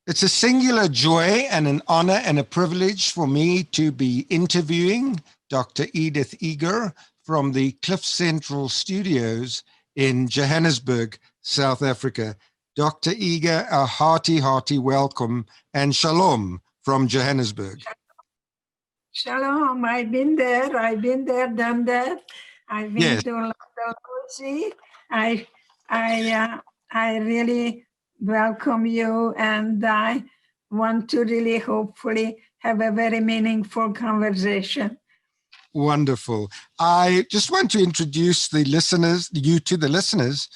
It's a singular joy and an honor and a privilege for me to be interviewing Dr. Edith Eger from the Cliff Central Studios in Johannesburg, South Africa. Dr. Eger, a hearty, hearty welcome and shalom from Johannesburg. Shalom, I've been there, done that. I've been to Lucy. I really welcome you, and I want to really hopefully have a very meaningful conversation. Wonderful. I just want to introduce you to the listeners.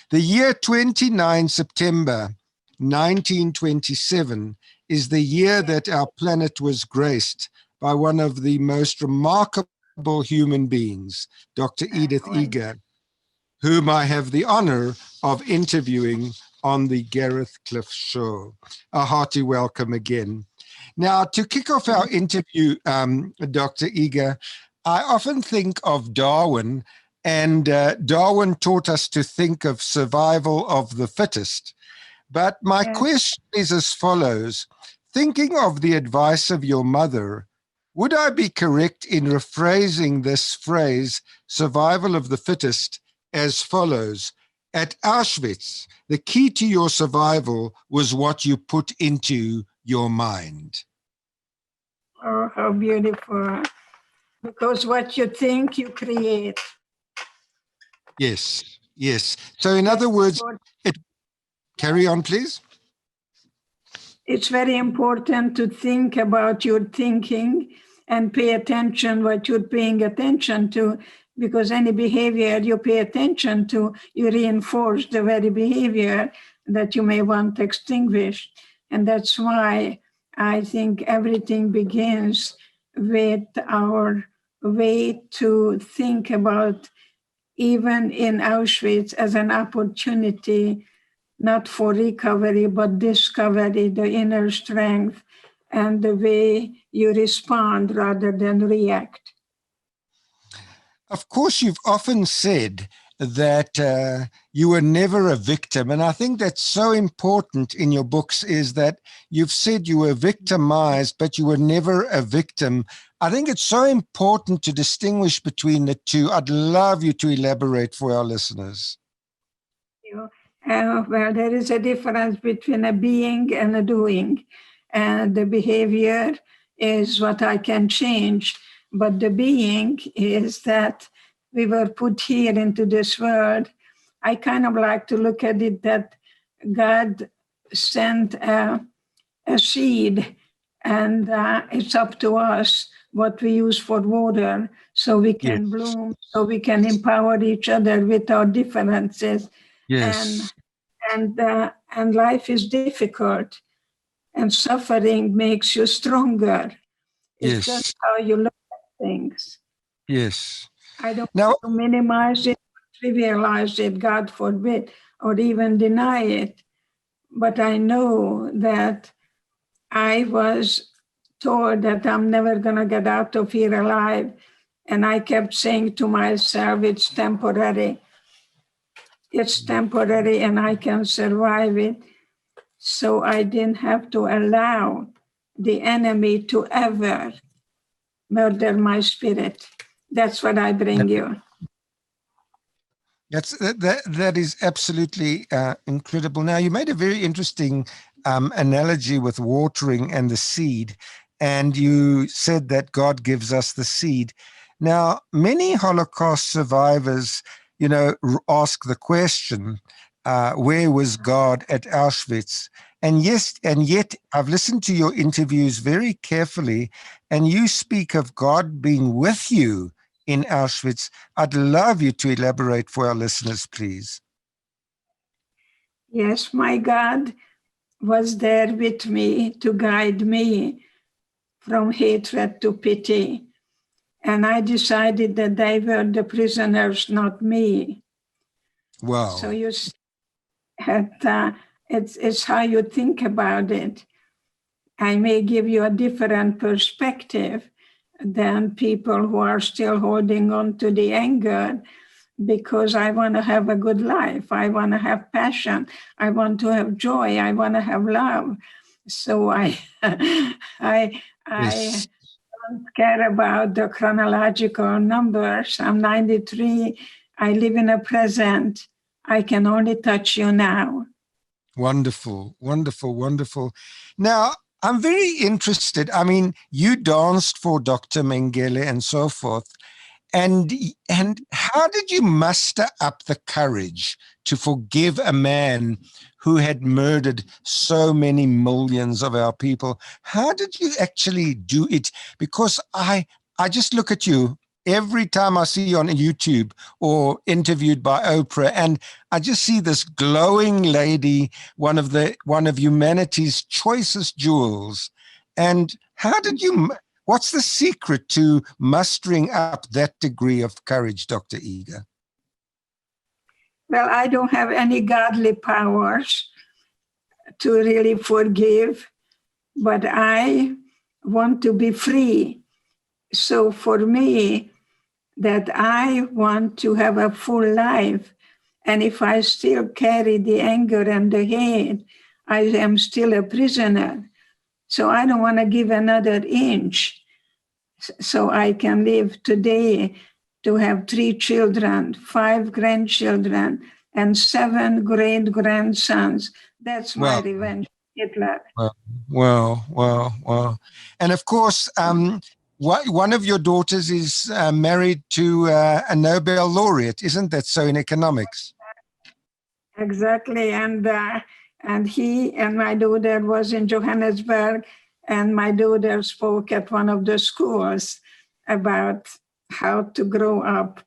The year 29 September 1927 is the year that our planet was graced by one of the most remarkable human beings, Dr. Edith Eger, whom I have the honor of interviewing on the Gareth Cliff Show. A hearty welcome again. Now, to kick off our interview, Dr. Eger, I often think of Darwin, and Darwin taught us to think of survival of the fittest. But my question is as follows. Thinking of the advice of your mother, would I be correct in rephrasing this phrase, survival of the fittest, as follows? At Auschwitz, the key to your survival was what you put into your mind. Oh, how beautiful. Because what you think, you create. Yes, yes. So in other words, carry on, please. It's very important to think about your thinking and pay attention what you're paying attention to, because any behavior you pay attention to, you reinforce the very behavior that you may want extinguished. And that's why I think everything begins with our way to think about, even in Auschwitz, as an opportunity, not for recovery, but discovery, the inner strength, and the way you respond rather than react. Of course, you've often said that you were never a victim. And I think that's so important in your books, is that you've said you were victimized, but you were never a victim. I think it's so important to distinguish between the two. I'd love you to elaborate for our listeners. Well, there is a difference between a being and a doing. And the behavior is what I can change. But the being is that we were put here into this world. I kind of like to look at it that God sent a seed, and it's up to us what we use for water so we can bloom, so we can empower each other with our differences. Yes. And life is difficult, and suffering makes you stronger. It's just how you look at things. Yes. I don't want to minimize it, trivialize it, God forbid, or even deny it. But I know that I was told that I'm never going to get out of here alive. And I kept saying to myself, it's temporary. It's temporary and I can survive it. So I didn't have to allow the enemy to ever murder my spirit. That's what I bring you. That is absolutely incredible. Now, you made a very interesting analogy with watering and the seed, and you said that God gives us the seed. Now, many Holocaust survivors, ask the question, where was God at Auschwitz? And yet I've listened to your interviews very carefully, and you speak of God being with you in Auschwitz. I'd love you to elaborate for our listeners, please. Yes, my God was there with me to guide me from hatred to pity. And I decided that they were the prisoners, not me. Wow. So you see that it's how you think about it. I may give you a different perspective than people who are still holding on to the anger, because I want to have a good life. I want to have passion. I want to have joy. I want to have love. So I Yes. don't care about the chronological numbers. I'm 93. I live in a present. I can only touch you now. Wonderful, wonderful, wonderful. Now, I'm very interested. I mean, you danced for Dr. Mengele and so forth. And how did you muster up the courage to forgive a man who had murdered so many millions of our people? How did you actually do it? Because I just look at you every time I see you on YouTube or interviewed by Oprah, and I just see this glowing lady, one of humanity's choicest jewels. And how did you? What's the secret to mustering up that degree of courage, Dr. Eger? Well, I don't have any godly powers to really forgive, but I want to be free. So for me, that I want to have a full life. And if I still carry the anger and the hate, I am still a prisoner. So I don't want to give another inch. So I can live today to have 3 children, 5 grandchildren, and 7 great-grandsons. That's my Well, revenge, Hitler. well. And of course, one of your daughters is married to a Nobel laureate. Isn't that so in economics? Exactly. And he and my daughter was in Johannesburg, and my daughter spoke at one of the schools about how to grow up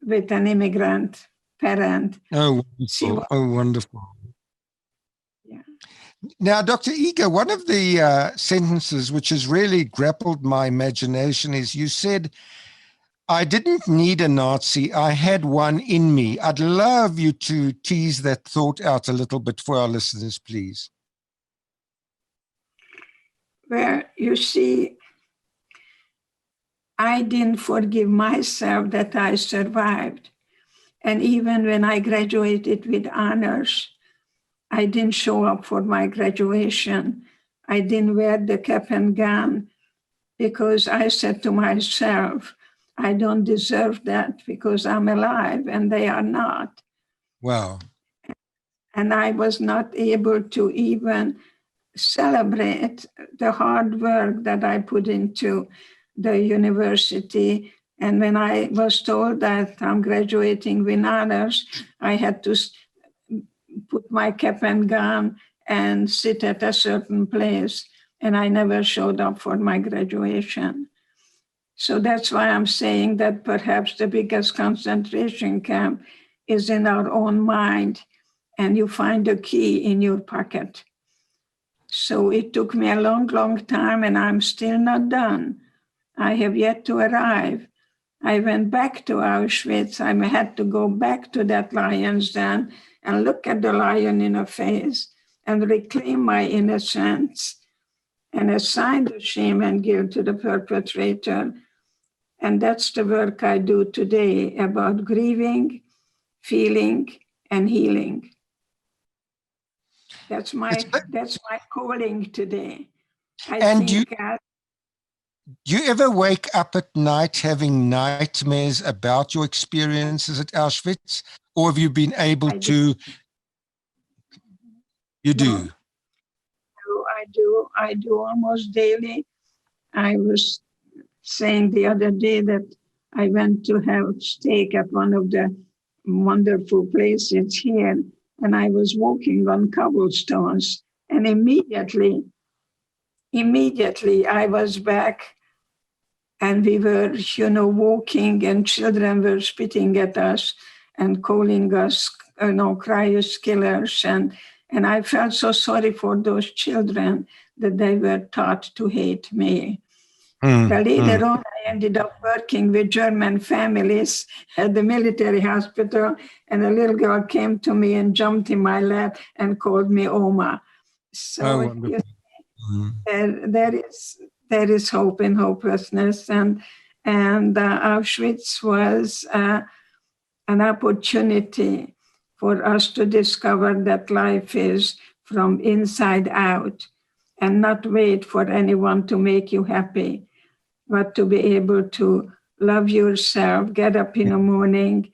with an immigrant parent. Oh, She wonderful. was, Oh, wonderful. yeah. Now, Dr. Eger, one of the sentences which has really grappled my imagination is you said, I didn't need a Nazi. I had one in me. I'd love you to tease that thought out a little bit for our listeners, please. Well, you see, I didn't forgive myself that I survived. And even when I graduated with honors, I didn't show up for my graduation. I didn't wear the cap and gown because I said to myself, I don't deserve that because I'm alive and they are not. Wow. And I was not able to even celebrate the hard work that I put into the university. And when I was told that I'm graduating with honors, I had to put my cap and gown and sit at a certain place. And I never showed up for my graduation. So that's why I'm saying that perhaps the biggest concentration camp is in our own mind, and you find the key in your pocket. So it took me a long, long time, and I'm still not done. I have yet to arrive. I went back to Auschwitz. I had to go back to that lion's den and look at the lion in the face and reclaim my innocence and assign the shame and guilt to the perpetrator. And that's the work I do today about grieving, feeling, and healing. That's my calling today. I And think. you ever wake up at night having nightmares about your experiences at Auschwitz? Or have you been able to? You No, do? I do almost daily. I was saying the other day that I went to have steak at one of the wonderful places here, and I was walking on cobblestones, and immediately I was back, and we were, walking, and children were spitting at us and calling us, Christ killers, and I felt so sorry for those children that they were taught to hate me. But later on, I ended up working with German families at the military hospital, and a little girl came to me and jumped in my lap and called me Oma. So wonderful. there is hope in hopelessness, and Auschwitz was an opportunity for us to discover that life is from inside out, and not wait for anyone to make you happy, but to be able to love yourself, get up in the morning,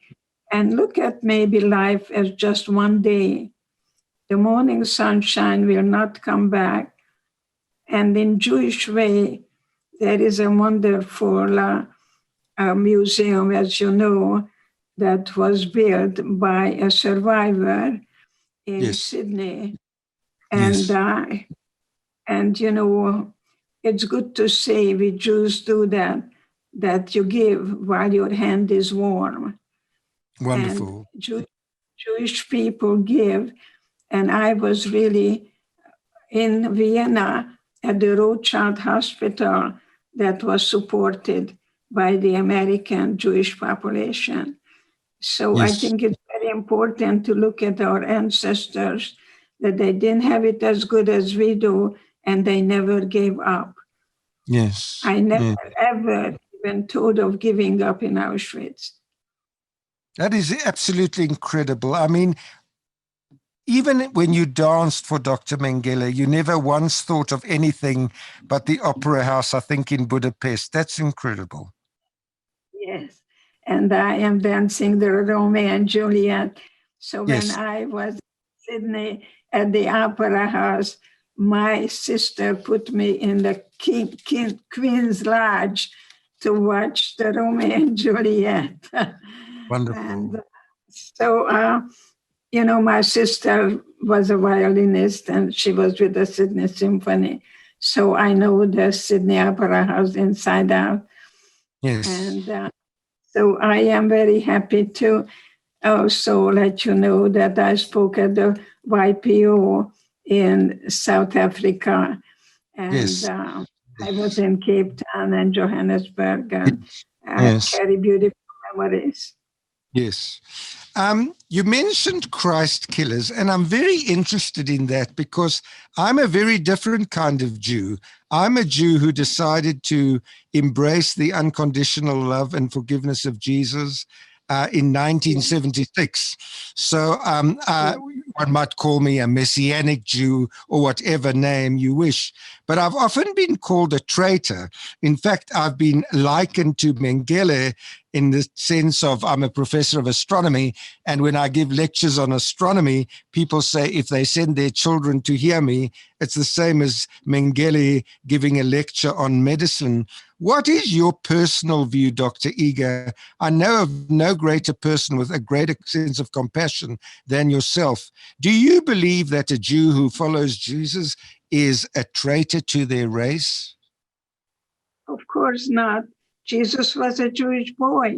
and look at maybe life as just one day. The morning sunshine will not come back. And in Jewish way, there is a wonderful museum, as you know, that was built by a survivor in Sydney. And, and you know, it's good to say we Jews do that you give while your hand is warm. Wonderful. And Jewish people give. And I was really in Vienna at the Rothschild Hospital that was supported by the American Jewish population. So I think it's very important to look at our ancestors, that they didn't have it as good as we do, and they never gave up. Yes. I never, ever even thought of giving up in Auschwitz. That is absolutely incredible. I mean, even when you danced for Dr. Mengele, you never once thought of anything but the opera house, I think, in Budapest. That's incredible. Yes. And I am dancing the Romeo and Juliet. So when I was in Sydney at the opera house, my sister put me in the Queen's Lodge to watch the Romeo and Juliet. Wonderful. And so, you know, my sister was a violinist and she was with the Sydney Symphony. So I know the Sydney Opera House inside out. Yes. And so I am very happy to also let you know that I spoke at the YPO in South Africa. And I was in Cape Town and Johannesburg and carry beautiful memories. Yes. You mentioned Christ killers, and I'm very interested in that because I'm a very different kind of Jew. I'm a Jew who decided to embrace the unconditional love and forgiveness of Jesus in 1976. So one might call me a Messianic Jew or whatever name you wish. But I've often been called a traitor. In fact, I've been likened to Mengele in the sense of I'm a professor of astronomy. And when I give lectures on astronomy, people say if they send their children to hear me, it's the same as Mengele giving a lecture on medicine. What is your personal view, Dr. Eger? I know of no greater person with a greater sense of compassion than yourself. Do you believe that a Jew who follows Jesus is a traitor to their race? Of course not. Jesus was a Jewish boy,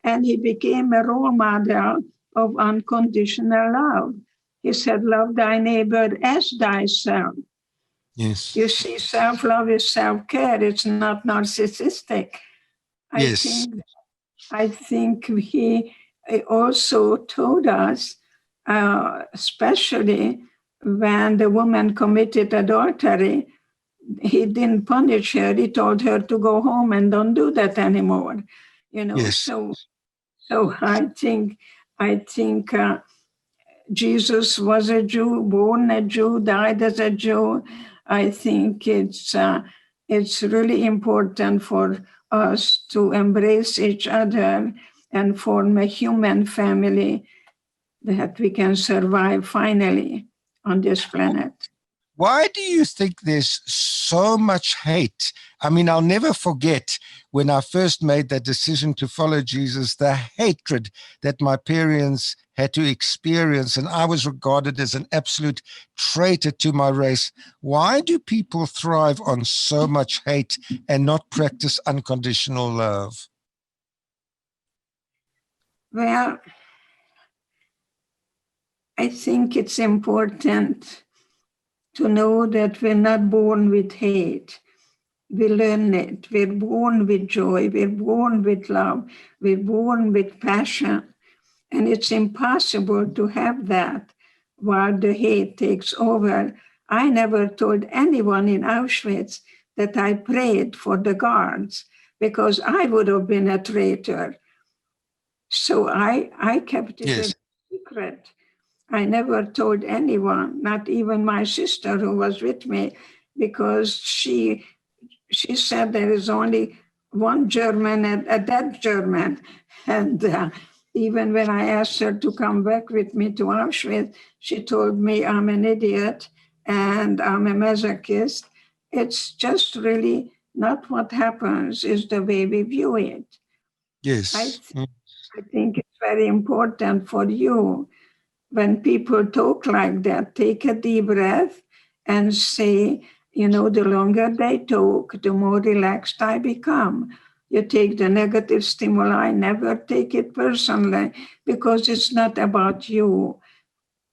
and he became a role model of unconditional love. He said, love thy neighbor as thyself. Yes. You see, self-love is self-care. It's not narcissistic. I think he also told us, especially when the woman committed adultery, he didn't punish her. He told her to go home and don't do that anymore. You know, so I think Jesus was a Jew, born a Jew, died as a Jew. I think it's really important for us to embrace each other and form a human family that we can survive finally on this planet. Why do you think there's so much hate? I mean, I'll never forget when I first made that decision to follow Jesus, the hatred that my parents had to experience, and I was regarded as an absolute traitor to my race. Why do people thrive on so much hate and not practice unconditional love? Well, I think it's important to know that we're not born with hate. We learn it. We're born with joy. We're born with love. We're born with passion. And it's impossible to have that while the hate takes over. I never told anyone in Auschwitz that I prayed for the guards because I would have been a traitor. So I kept it a secret. I never told anyone, not even my sister who was with me, because she said there is only one German, a dead German. And even when I asked her to come back with me to Auschwitz, she told me I'm an idiot and I'm a masochist. It's just really not what happens, is the way we view it. Yes. I think it's very important for you, when people talk like that, take a deep breath and say, the longer they talk, the more relaxed I become. You take the negative stimuli, never take it personally, because it's not about you.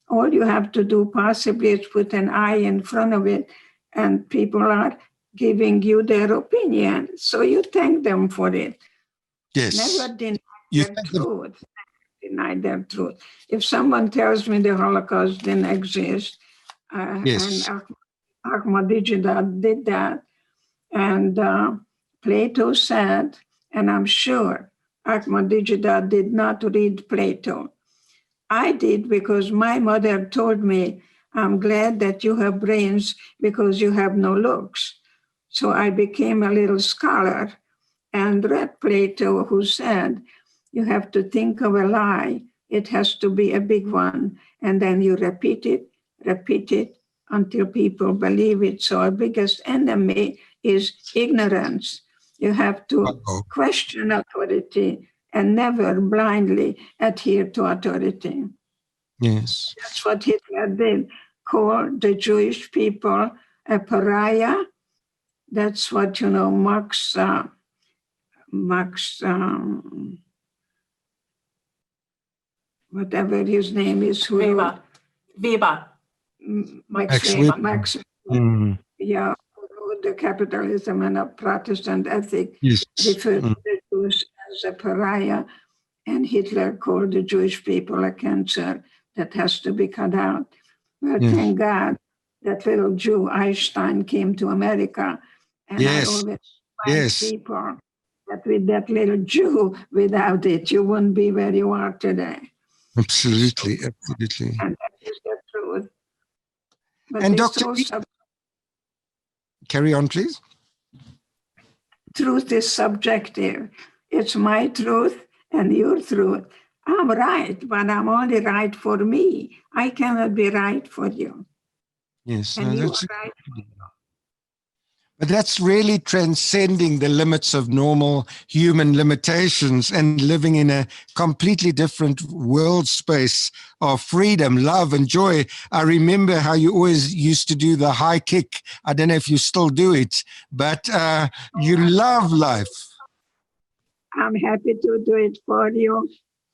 All you have to do possibly is put an I in front of it, and people are giving you their opinion. So you thank them for it. Yes. Never deny their truth. Deny their truth. If someone tells me the Holocaust didn't exist, yes. and Ahmadinejad did that, and Plato said, and I'm sure Ahmadinejad did not read Plato. I did, because my mother told me, I'm glad that you have brains because you have no looks. So I became a little scholar and read Plato, who said, you have to think of a lie. It has to be a big one. And then you repeat it until people believe it. So our biggest enemy is ignorance. You have to question authority and never blindly adhere to authority. Yes. That's what Hitler did, call the Jewish people a pariah. That's what, Max, whatever his name is, Weber. Max, yeah, the capitalism and a Protestant ethic, referred to the Jews as a pariah, and Hitler called the Jewish people a cancer that has to be cut out. Well, thank God that little Jew Einstein came to America, and I always remind people that with that little Jew, without it, you wouldn't be where you are today. Absolutely. And that is the truth. But and Dr. Carry on, please. Truth is subjective. It's my truth and your truth. I'm right, but I'm only right for me. I cannot be right for you. Yes, and you are right. But that's really transcending the limits of normal human limitations and living in a completely different world space of freedom, love, and joy. I remember how you always used to do the high kick. I don't know if you still do it, but you love life. I'm happy to do it for you.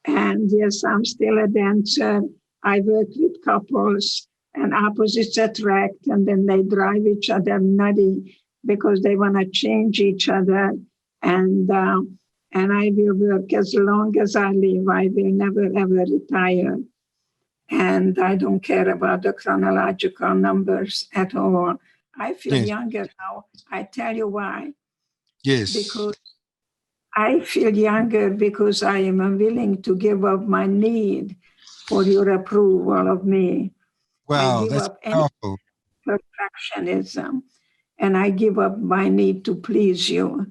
And yes, I'm still a dancer. I work with couples, and opposites attract, and then they drive each other nutty because they want to change each other. And I will work as long as I live. I will never, ever retire. And I don't care about the chronological numbers at all. I feel younger now. I tell you why. Yes. Because I feel younger because I am unwilling to give up my need for your approval of me. Wow, I give that's up any powerful. perfectionism, and I give up my need to please you.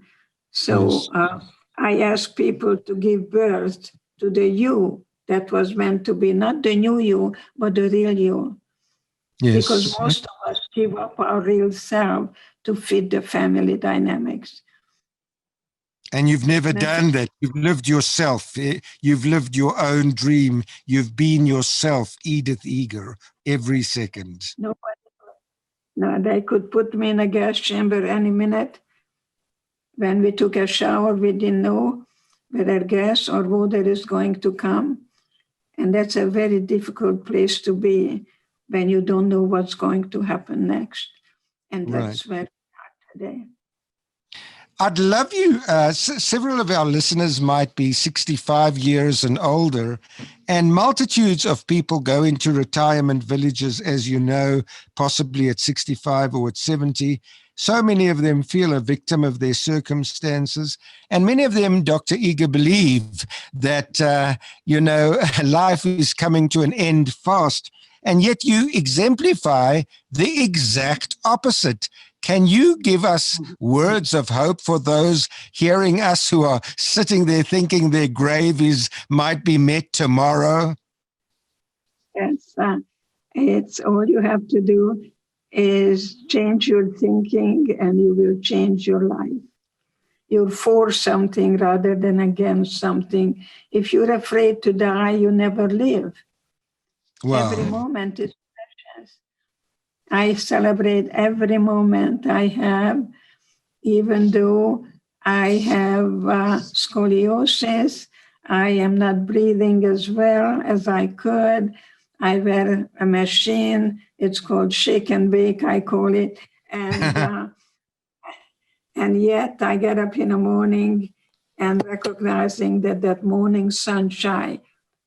So I ask people to give birth to the you that was meant to be, not the new you, but the real you. Yes. Because most of us give up our real self to fit the family dynamics. And you've never done that. You've lived yourself. You've lived your own dream. You've been yourself, Edith Eger, every second. No, they could put me in a gas chamber any minute. When we took a shower, we didn't know whether gas or water is going to come. And that's a very difficult place to be when you don't know what's going to happen next. And that's where we are today. I'd love you, several of our listeners might be 65 years and older, and multitudes of people go into retirement villages, as you know, possibly at 65 or at 70. So many of them feel a victim of their circumstances. And many of them, Dr. Eger, believe that, life is coming to an end fast. And yet you exemplify the exact opposite. Can you give us words of hope for those hearing us who are sitting there thinking their grave might be met tomorrow? Yes, it's all you have to do is change your thinking and you will change your life. You're for something rather than against something. If you're afraid to die, you never live. Wow. Every moment is precious. I celebrate every moment I have, even though I have scoliosis. I am not breathing as well as I could. I wear a machine. It's called shake and bake, I call it. And yet I get up in the morning and recognizing that morning sunshine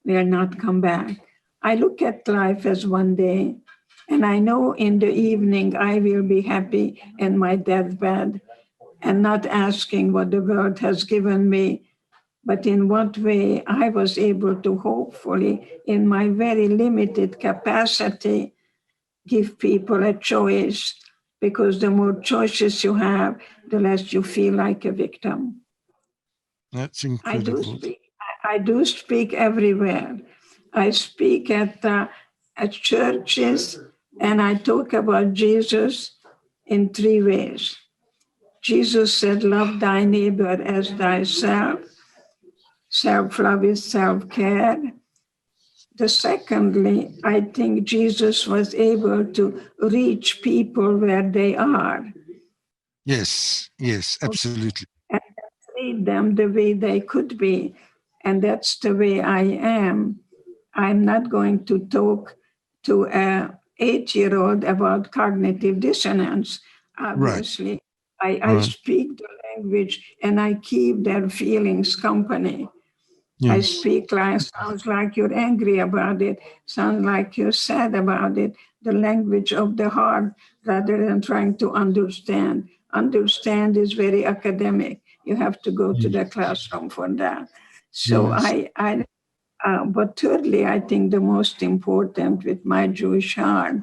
will not come back. I look at life as one day, and I know in the evening I will be happy in my deathbed and not asking what the world has given me, but in what way I was able to hopefully, in my very limited capacity, give people a choice, because the more choices you have, the less you feel like a victim. That's incredible. I do speak everywhere. I speak at churches, and I talk about Jesus in three ways. Jesus said, love thy neighbor as thyself. Self-love is self-care. Secondly, I think Jesus was able to reach people where they are. Yes, absolutely. And treat them the way they could be. And that's the way I am. I'm not going to talk to an 8-year-old about cognitive dissonance, obviously. Right. I speak the language and I keep their feelings company. Yes. I speak like, sounds like you're angry about it, sounds like you're sad about it, the language of the heart, rather than trying to understand. Understand is very academic. You have to go to the classroom for that. So yes. But thirdly, I think the most important with my Jewish heart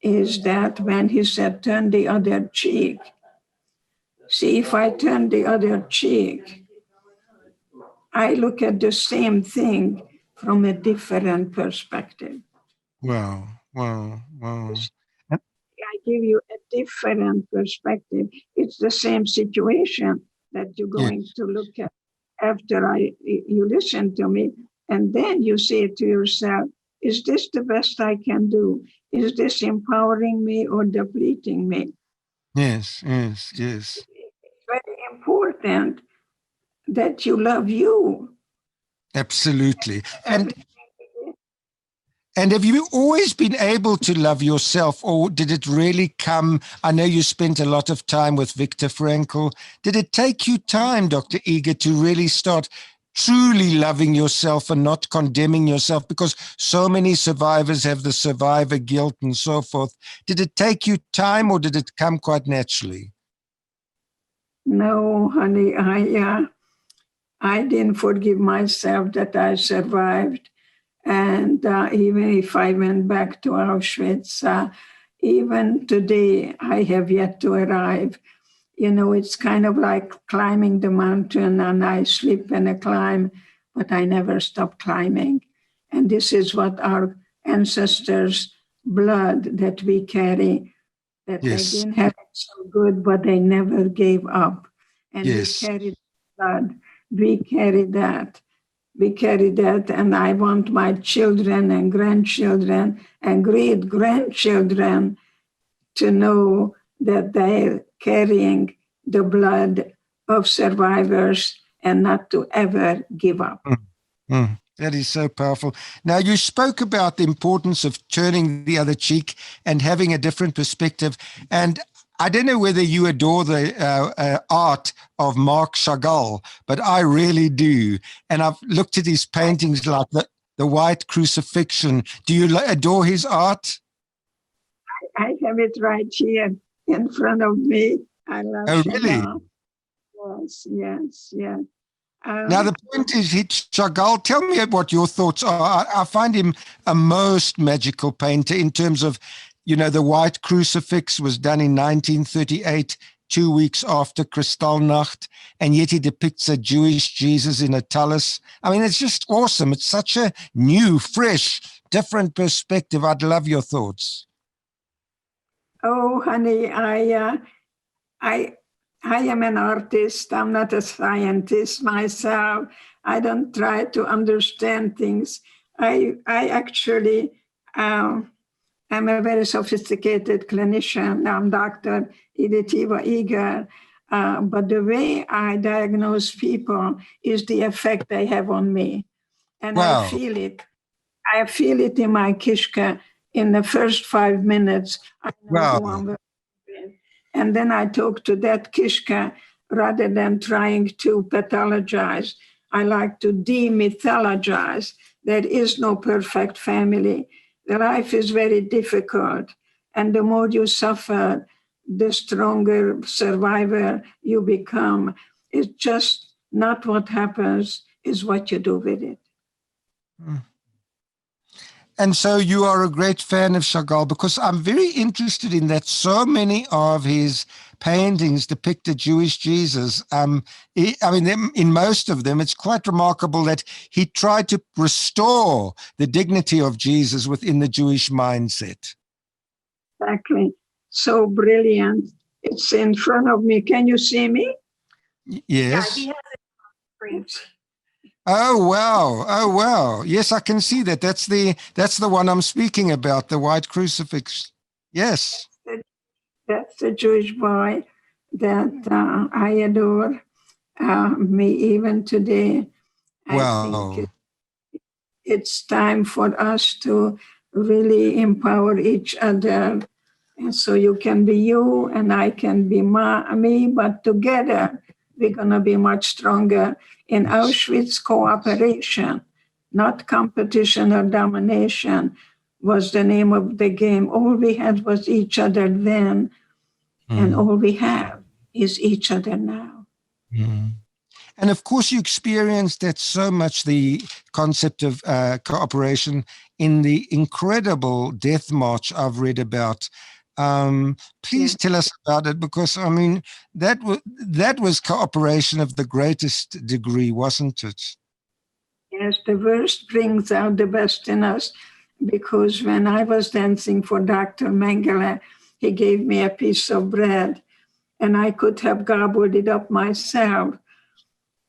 is that when he said, turn the other cheek. See, if I turn the other cheek, I look at the same thing from a different perspective. Wow. I give you a different perspective. It's the same situation that you're going to look at after you listen to me. And then you say to yourself, is this the best I can do? Is this empowering me or depleting me? Yes. It's very important that you love you. Absolutely. And have you always been able to love yourself, or did it really come? I know you spent a lot of time with Viktor Frankl. Did it take you time, Dr. Eger, to really start truly loving yourself and not condemning yourself? Because so many survivors have the survivor guilt and so forth. Did it take you time, or did it come quite naturally? No, honey, I didn't forgive myself that I survived. And even if I went back to Auschwitz, even today, I have yet to arrive. You know, it's kind of like climbing the mountain, and I slip and I climb, but I never stop climbing. And this is what our ancestors' blood that we carry, that they didn't have it so good, but they never gave up. And we carry blood. We carry that. We carry that, and I want my children and grandchildren and great-grandchildren to know that they're carrying the blood of survivors and not to ever give up. That is so powerful. Now, you spoke about the importance of turning the other cheek and having a different perspective. And I don't know whether you adore the art of Marc Chagall, but I really do. And I've looked at his paintings like the White Crucifixion. Do you adore his art? I have it right here in front of me. I love Chagall. Really? Yes. Now, the point is, Chagall, tell me what your thoughts are. I find him a most magical painter in terms of you know, the white crucifix was done in 1938, 2 weeks after Kristallnacht, and yet he depicts a Jewish Jesus in a tallis. I mean, it's just awesome. It's such a new, fresh, different perspective. I'd love your thoughts. Oh, honey, I am an artist. I'm not a scientist myself. I don't try to understand things. I actually I'm a very sophisticated clinician. I'm Dr. Edith Eger. But the way I diagnose people is the effect they have on me. And Wow. I feel it. I feel it in my kishka in the first 5 minutes. I know Wow. who I'm with. And then I talk to that kishka rather than trying to pathologize. I like to demythologize. There is no perfect family. The life is very difficult. And the more you suffer, the stronger survivor you become. It's just not what happens, is what you do with it. And so you are a great fan of Chagall, because I'm very interested in that so many of his paintings depict a Jewish Jesus. I mean, in most of them, it's quite remarkable that he tried to restore the dignity of Jesus within the Jewish mindset. Exactly. So brilliant. It's in front of me. Can you see me? Yes. Yeah, he has it. Oh, wow. Oh, wow. Yes, I can see that. That's the one I'm speaking about, the white crucifix. Yes. That's the Jewish boy that I adore. Me even today. Wow. I think it's time for us to really empower each other. And so you can be you and I can be me, but together we're going to be much stronger. In Auschwitz, cooperation, not competition or domination, was the name of the game. All we had was each other then, and all we have is each other now. And of course, you experienced that so much, the concept of cooperation, in the incredible death march I've read about. Please tell us about it, because, I mean, that was cooperation of the greatest degree, wasn't it? Yes, the worst brings out the best in us, because when I was dancing for Dr. Mengele, he gave me a piece of bread, and I could have gobbled it up myself.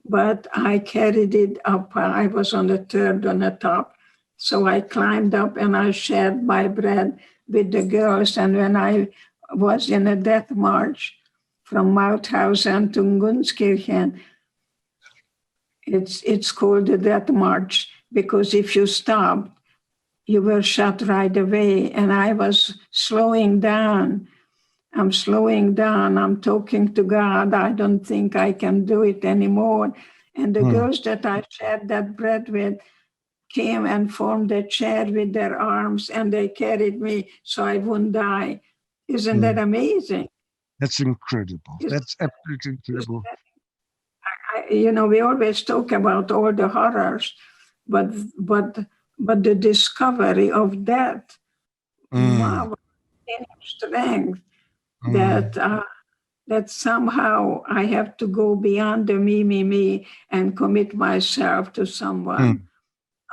But I carried it up. I was on the third on the top. So I climbed up and I shared my bread with the girls. And when I was in a death march from Mauthausen to Gunskirchen, it's called the death march, because if you stopped, you were shot right away. And I was slowing down. I'm slowing down. I'm talking to God. I don't think I can do it anymore. And the girls that I shared that bread with came and formed a chair with their arms, and they carried me so I wouldn't die. Isn't that amazing? That's incredible. That's absolutely incredible. We always talk about all the horrors, but the discovery of death, marvelous strength, that somehow I have to go beyond the me, and commit myself to someone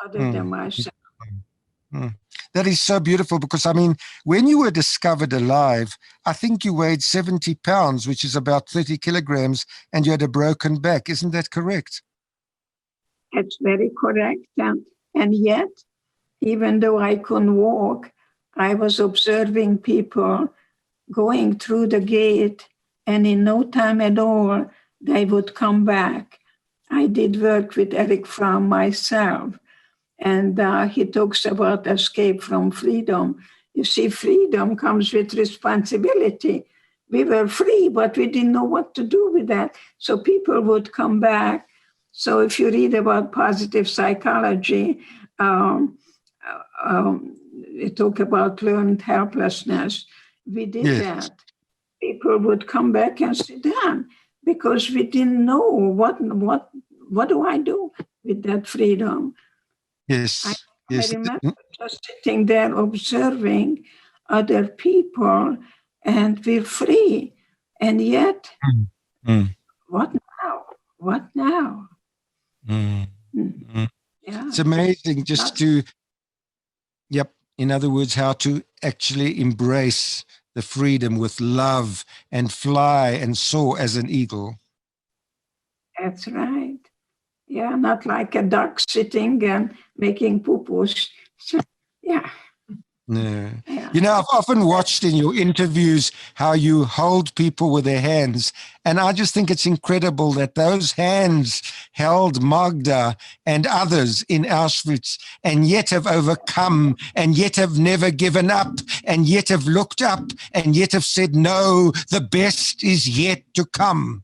other than myself. That is so beautiful, because, I mean, when you were discovered alive, I think you weighed 70 pounds, which is about 30 kilograms, and you had a broken back. Isn't that correct? That's very correct. And yet, even though I couldn't walk, I was observing people going through the gate, and in no time at all, they would come back. I did work with Eric Fromm myself, and he talks about escape from freedom. You see, freedom comes with responsibility. We were free, but we didn't know what to do with that. So people would come back. So if you read about positive psychology, we talk about learned helplessness. We did that. People would come back and sit down because we didn't know what do I do with that freedom. Yes. I remember just sitting there observing other people, and we're free. And yet, what now? What now? Yeah. It's amazing just to, in other words, how to actually embrace the freedom with love and fly and soar as an eagle. That's right. Yeah, not like a duck sitting and making poo-poos. Yeah. No. Yeah. You know, I've often watched in your interviews how you hold people with their hands. And I just think it's incredible that those hands held Magda and others in Auschwitz and yet have overcome and yet have never given up and yet have looked up and yet have said, no, the best is yet to come.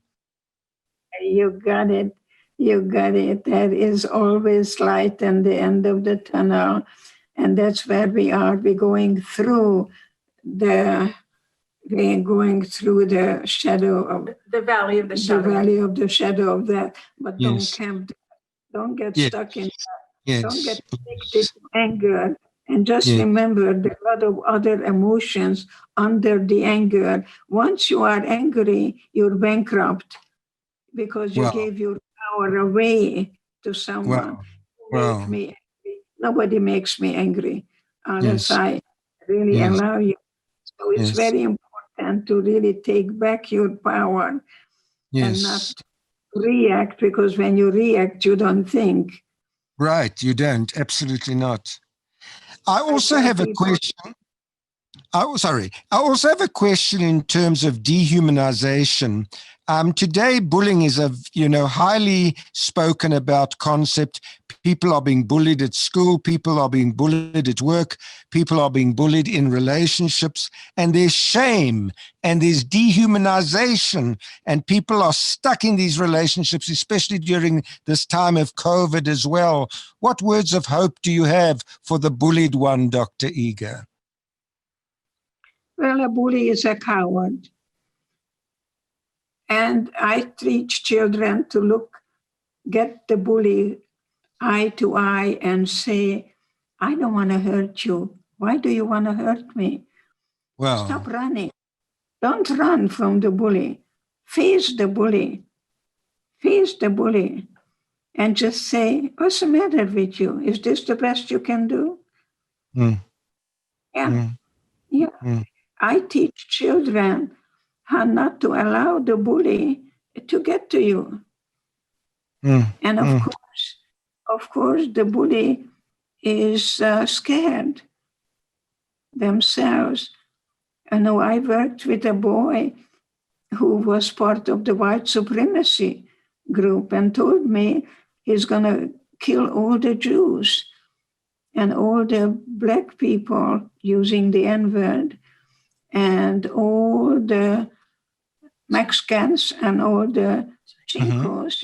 You got it. You got it. There is always light in the end of the tunnel. And that's where we are. We're going through the shadow of The valley of the shadow. The valley of the shadow of that. But Yes. don't get Yes. stuck in that. Yes. Don't get addicted to anger. And just Yes. remember there are a lot of other emotions under the anger. Once you are angry, you're bankrupt because you Wow. gave your power away to someone. Wow. Make me angry. Nobody makes me angry unless Yes. I really Yes. allow you. So it's Yes. very important to really take back your power and not Yes. react, because when you react, you don't think. Right. You don't. Absolutely not. I also tell have a people- question. I also have a question in terms of dehumanization. Today, bullying is a highly spoken about concept. People are being bullied at school. People are being bullied at work. People are being bullied in relationships. And there's shame and there's dehumanization. And people are stuck in these relationships, especially during this time of COVID as well. What words of hope do you have for the bullied one, Dr. Eger? Well, a bully is a coward. And I teach children to get the bully eye to eye and say, I don't want to hurt you. Why do you want to hurt me? Wow. Stop running. Don't run from the bully. Face the bully. Face the bully. And just say, what's the matter with you? Is this the best you can do? Mm. Yeah. Mm. Yeah. Mm. I teach children how not to allow the bully to get to you. And of course, the bully is scared themselves. I know I worked with a boy who was part of the white supremacy group and told me he's going to kill all the Jews and all the black people using the N-word and all the Mexicans and all the Chicos,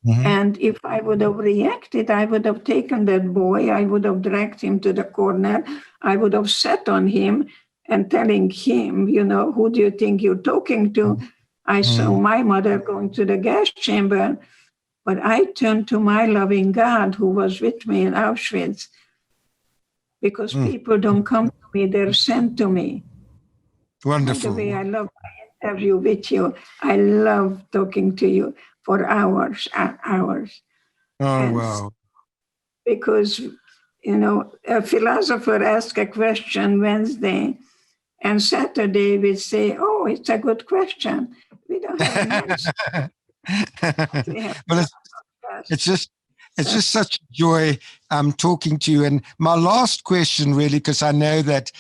And if I would have reacted, I would have taken that boy, I would have dragged him to the corner, I would have sat on him and telling him, who do you think you're talking to? I saw my mother going to the gas chamber, but I turned to my loving God who was with me in Auschwitz, because people don't come to me, they're sent to me. Wonderful. By the way, I love my interview with you. I love talking to you for hours and hours. Oh, wow. Because, a philosopher asked a question Wednesday, and Saturday we say, oh, it's a good question. We don't have an answer. But it's just such joy talking to you. And my last question, really, because I know that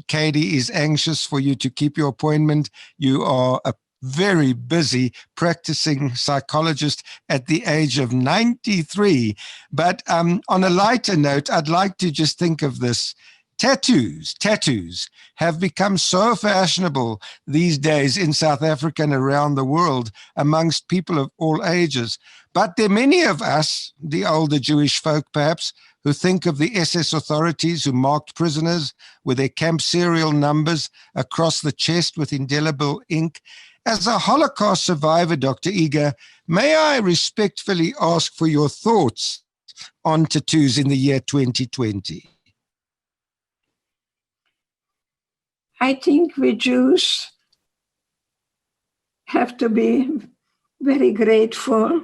Katie is anxious for you to keep your appointment. You are a very busy practicing psychologist at the age of 93. But on a lighter note, I'd like to just think of this. Tattoos have become so fashionable these days in South Africa and around the world amongst people of all ages. But there are many of us, the older Jewish folk perhaps, who think of the SS authorities who marked prisoners with their camp serial numbers across the chest with indelible ink. As a Holocaust survivor, Dr. Eger, may I respectfully ask for your thoughts on tattoos in the year 2020? I think we Jews have to be very grateful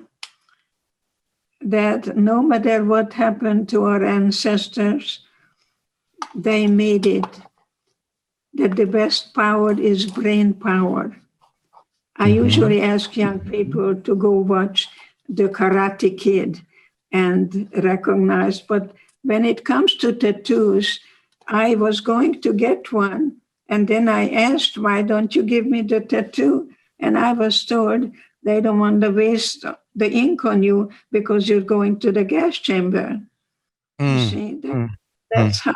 that no matter what happened to our ancestors, they made it. That the best power is brain power. I usually ask young people to go watch The Karate Kid and recognize, but when it comes to tattoos, I was going to get one. And then I asked, why don't you give me the tattoo? And I was told they don't want to waste the ink on you because you're going to the gas chamber. You see, that's how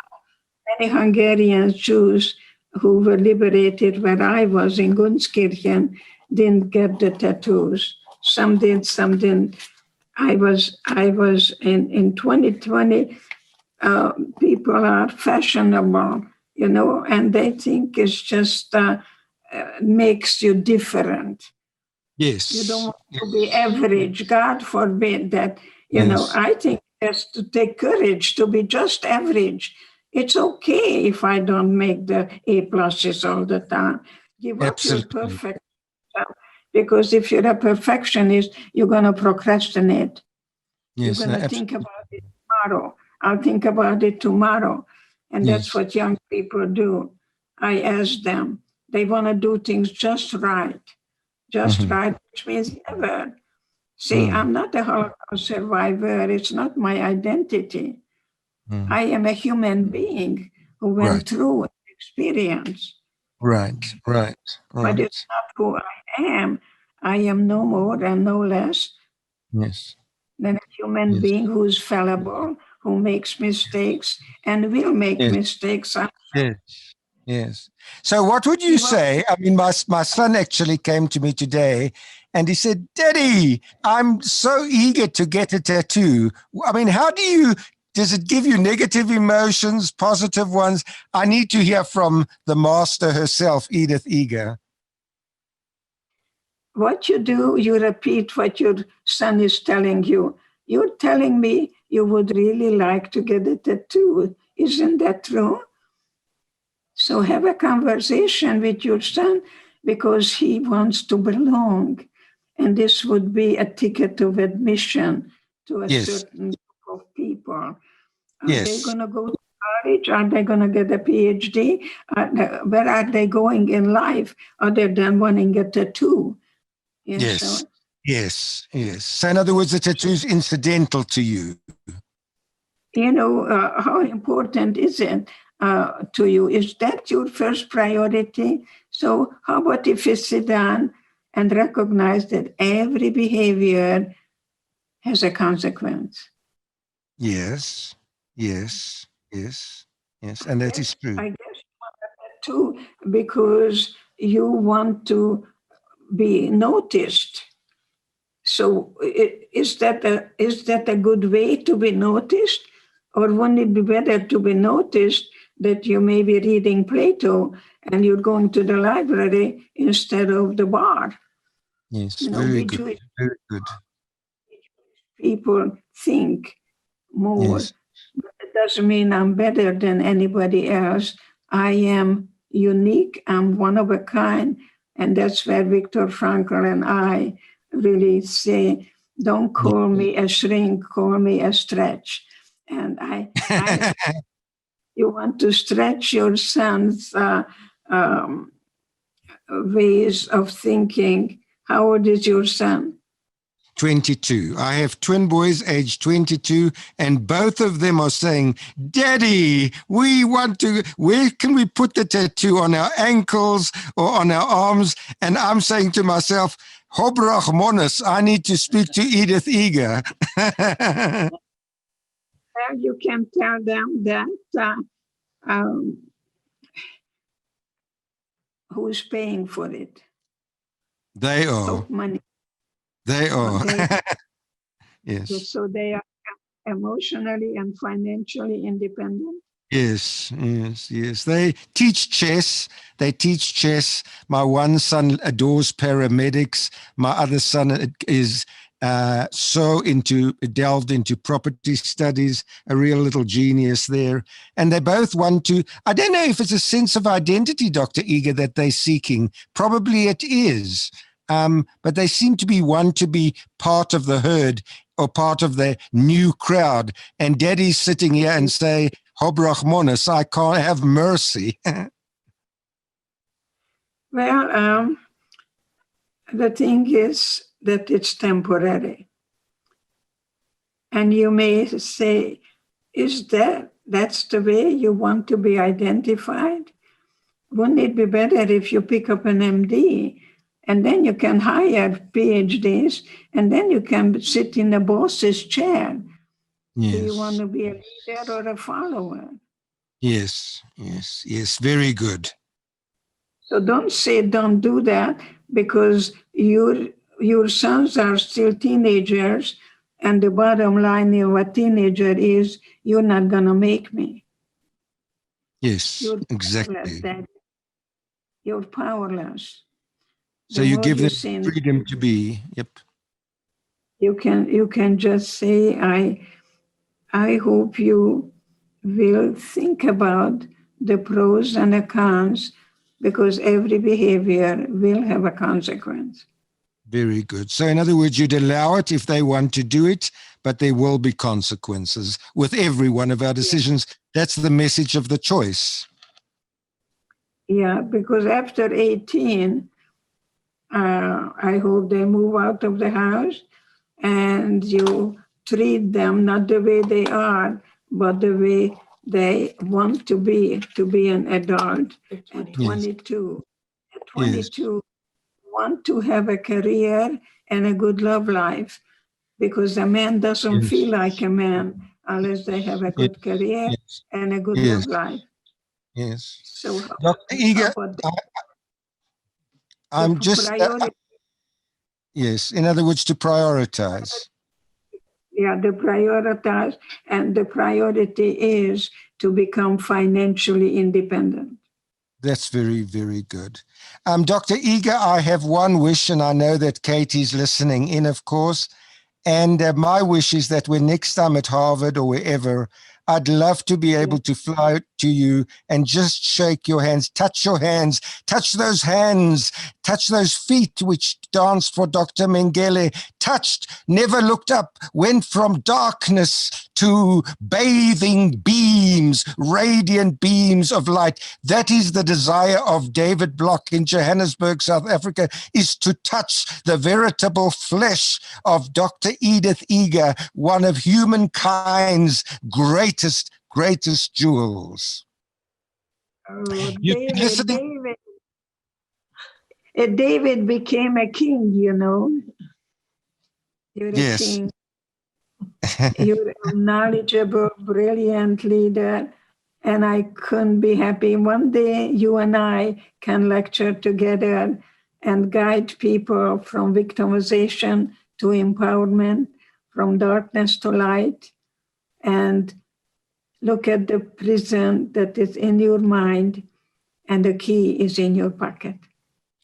many Hungarian Jews who were liberated where I was in Gunskirchen didn't get the tattoos. Some did, some didn't. I was in 2020, people are fashionable, you know, and they think it's just makes you different. Yes. You don't want to be average. God forbid that, you know, I think it has to take courage to be just average. It's okay if I don't make the A pluses all the time. Give up your perfect self, because if you're a perfectionist, you're going to procrastinate. Yes, you're going to think about it tomorrow. I'll think about it tomorrow. And that's what young people do. I ask them, they want to do things just right. Just right, which means never. See, I'm not a Holocaust survivor. It's not my identity. I am a human being who went through an experience. Right. But it's not who I am. I am no more and no less than a human being who's fallible, who makes mistakes and will make mistakes. Yes. So what would you say? I mean, my son actually came to me today and he said, Daddy, I'm so eager to get a tattoo. I mean, does it give you negative emotions, positive ones? I need to hear from the master herself, Edith Eger. What you do, you repeat what your son is telling you. You're telling me you would really like to get a tattoo. Isn't that true? So have a conversation with your son because he wants to belong. And this would be a ticket of admission to a certain group of people. Are they going to go to college? Are they going to get a PhD? Where are they going in life other than wanting a tattoo? Yes. So in other words, the tattoo is incidental to you. You know, how important is it to you? Is that your first priority? So how about if you sit down and recognize that every behavior has a consequence? Yes. And that is true. I guess you want that too, because you want to be noticed. So is that a good way to be noticed? Or wouldn't it be better to be noticed that you may be reading Plato and you're going to the library instead of the bar? Yes, very good. Very good. People think more. But it doesn't mean I'm better than anybody else. I am unique. I'm one of a kind. And that's where Viktor Frankl and I really say, don't call me a shrink, call me a stretch. And you want to stretch your son's ways of thinking. How old is your son? 22. I have twin boys aged 22, and both of them are saying, Daddy, where can we put the tattoo, on our ankles or on our arms? And I'm saying to myself, Hobrach Monas, I need to speak to Edith Eger. Well, you can tell them that who's paying for it? They are. Money. They are. Yes. So they are emotionally and financially independent. Yes. They teach chess. My one son adores paramedics. My other son is delved into property studies, a real little genius there. And they both want to, I don't know if it's a sense of identity, Dr. Eger, that they're seeking. Probably it is. But they seem to want to be part of the herd or part of the new crowd. And Daddy's sitting here and say, Hobrach Monas, I can't have mercy. Well, the thing is that it's temporary. And you may say, that's the way you want to be identified? Wouldn't it be better if you pick up an MD and then you can hire PhDs and then you can sit in the boss's chair? Yes. Do you want to be a leader or a follower? Yes. Very good. So don't do that, because your sons are still teenagers, and the bottom line of a teenager is, you're not going to make me. Yes, exactly. You're powerless. So you give them freedom to be. Yep. You can just say, I hope you will think about the pros and the cons, because every behavior will have a consequence. Very good. So in other words, you'd allow it if they want to do it, but there will be consequences with every one of our decisions. Yeah. That's the message of the choice. Yeah, because after 18, I hope they move out of the house and you treat them not the way they are, but the way they want to be an adult. At 22, want to have a career and a good love life, because a man doesn't feel like a man unless they have a good career and a good love life. Yes. So, Dr. Eger, I'm just... yes, in other words, to prioritize. Yeah, to prioritize, and the priority is to become financially independent. That's very, very good. Dr. Eger, I have one wish, and I know that Katie's listening in, of course. And my wish is that when next time at Harvard or wherever, I'd love to be able to fly to you and just shake your hands, touch those hands, touch those feet which danced for Dr. Mengele, touched, never looked up, went from darkness to bathing beams, radiant beams of light. That is the desire of David Block in Johannesburg, South Africa, is to touch the veritable flesh of Dr. Edith Eger, one of humankind's greatest jewels. Oh, David became a king, you know. You're a king. You're a knowledgeable, brilliant leader, and I couldn't be happy. One day you and I can lecture together and guide people from victimization to empowerment, from darkness to light, and look at the prison that is in your mind, and the key is in your pocket.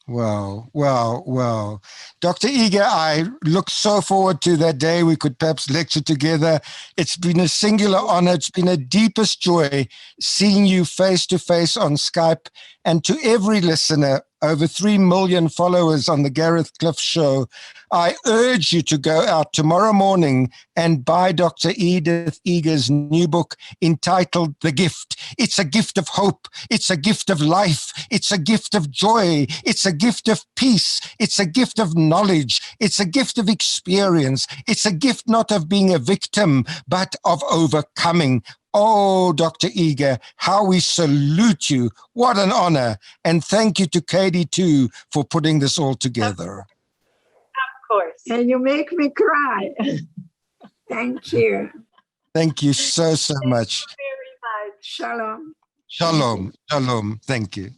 Wow. Dr. Eger, I look so forward to that day we could perhaps lecture together. It's been a singular honor. It's been a deepest joy seeing you face to face on Skype. And to every listener, over 3 million followers on the Gareth Cliff Show, I urge you to go out tomorrow morning and buy Dr. Edith Eger's new book entitled The Gift. It's a gift of hope. It's a gift of life. It's a gift of joy. It's a gift of peace. It's a gift of knowledge. It's a gift of experience. It's a gift not of being a victim, but of overcoming. Oh, Dr. Eger, how we salute you. What an honor. And thank you to Katie, too, for putting this all together. Of course. And you make me cry. Thank you. Thank you so much. Thank you very much. Shalom. Shalom. Thank you.